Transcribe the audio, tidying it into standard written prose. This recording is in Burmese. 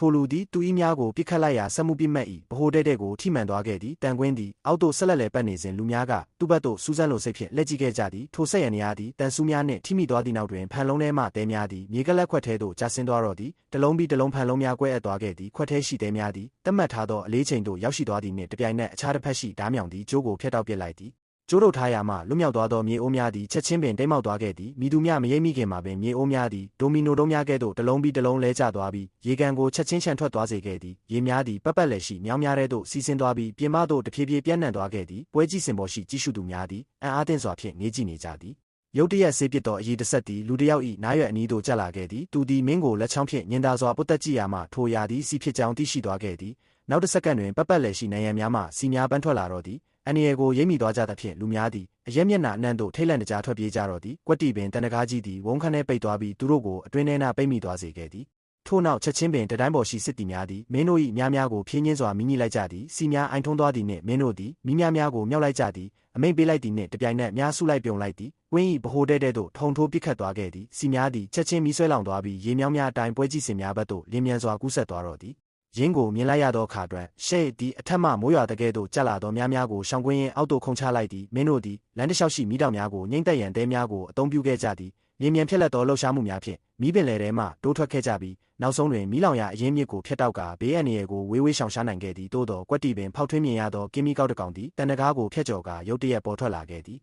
ထိုလူသည်တူ၏များကိုပြစ်ခတ်လိုက်ရာဆက်မှုပြစ်မှတ်၏ဗဟိုတဲ့တဲ့ကိုထိမှန်သွားခဲ့သည်တန်ကွင်းသည်အောက်သို့ဆက်လက်လည်ပတ်နေစဉ်လူများကသူ့ဘက်သို့စူးစမ်းလိုစိတ်ဖြင့်လက်ကြည့်ခဲ့ကြသည်ထိုဆက်ရန်များသည်တန်ဆူးများနှင့်ထိမိသွားသည့်နောက်တွင်ဖန်လုံးထဲမှတဲများသည်မြေကလက်ခွက်ထဲသို့ကျဆင်းသွားတော့သည်တလုံးပြီးတလုံးဖန်လုံးများကွဲအပ်သွားခဲ့သည်ခွက်ထဲရှိတဲများသည်တတ်မှတ်ထားသောအလေးချိန်သို့ရောက်ရှိသွားသည်နှင့်တပြိုင်နက်အခြားတစ်ဖက်ရှိဓားမြောင်သည်ကျိုးကိုဖျက်တောက်ပစ်လိုက်သည်ကျိုးတို့ထားရာမှလွတ်မြောက်သွားသောမြေအိုးများသည်ချက်ချင်းပင်တိမ်မောက်သွားခဲ့သည်မိသူများမရိပ်မိခင်မှာပင်မြေအိုးများသည်ဒိုမီနိုတုံးများကဲ့သို့တလုံးပြီးတလုံးလဲကျသွားပြီးရေကန်ကိုချက်ချင်းချန်ထွက်သွားစေခဲ့သည်ရေများသည်ပတ်လည်ရှိမြောင်းများထဲသို့စီးဆင်းသွားပြီးပြင်ပသို့တဖြည်းဖြည်းပြန့်နှံ့သွားခဲ့သည်ပွဲကြည့်စင်ပေါ်ရှိကြည့်ရှုသူများသည်အံ့အားသင့်စွာဖြင့်ငေးကြည့်နေကြသည်ရုတ်တရက်ဆေးပစ်သောအရေးတဆက်သည်လူတစ်ယောက်၏နားရွက်အနီးသို့ကျလာခဲ့သည်သူသည်မင်းကိုလက်ချောင်းဖြင့်ညင်သာစွာပုတ်တက်ကြည့်ရာမှထိုရာသည်စီဖြစ်ကြောင်းသိရှိသွားခဲ့သည်နောက်တစ်စက္ကန့်တွင်ပတ်လည်ရှိနံရံများမှစီများပန်းထွက်လာတော့သည်အန်နီယေကိုရိပ်မိသွားကြသဖြင့်လူများသည်အရက်မျက်နှာအနှံ့သို့ထိတ်လန့်တကြားထွက်ပြေးကြတော့သည်ကွက်တီပင်တန်တကားကြီးသည်ဝုန်းခန်းထဲပိတ်သွားပြီးသူတို့ကိုအတွင်းထဲနာပိတ်မိသွားစေခဲ့သည်ထို့နောက်ချက်ချင်းပင်တတိုင်းပေါ်ရှိစစ်တီများသည်မင်းတို့၏များကိုဖြင်းချင်းစွာမိညှိလိုက်ကြသည်စီများအိုင်ထုံးသွားသည်နှင့်မင်းတို့သည်မိများကိုမြောက်လိုက်ကြသည်အမိန့်ပေးလိုက်သည်နှင့်တပြိုင်နက်များစုလိုက်ပြုံလိုက်သည်ကွင်း၏ဗဟိုတဲ့တဲ့သို့ထုံထိုးပစ်ခတ်သွားခဲ့သည်စီများသည်ချက်ချင်းမီးဆွဲလောင်သွားပြီးရေမြောင်းများအတိုင်းပွဲကြည့်စင်များဘက်သို့လင်းမြန်စွာကူးဆက်သွားတော့သည်ရင်းကိုမြင်လိုက်ရသောအခါတွင်ရှေ့သည်အထက်မှမိုးရွာတကဲ့သို့ကျလာသောများကိုရှောင်ကွင်းရင်းအောက်သို့ခုန်ချလိုက်သည်မင်းတို့သည်လမ်းတစ်လျှောက်ရှိမီးတောင်များကိုငိမ့်သက်ရန်တဲများကိုအသုံးပြုခဲ့ကြသည်လင်းမြန်ဖြက်လက်သောလှုပ်ရှားမှုများဖြင့်မီးပင်လယ်ထဲမှတိုးထွက်ခဲ့ကြပြီးနောက်ဆုံးတွင်မီးလောင်ရာအရင်းမြစ်ကိုဖျက်တောက်ကဘေးအန္တရာယ်ကိုဝေးရှောင်ရှားနိုင်ခဲ့သည်သို့သောကွက်တီပင်ဖောက်ထွင်းမြင်ရသောကင်းမီကောက်တစ်ကောင်သည်တန်တကားကိုဖျက်ကျော်ကာရုတ်တရက်ပေါ်ထွက်လာခဲ့သည်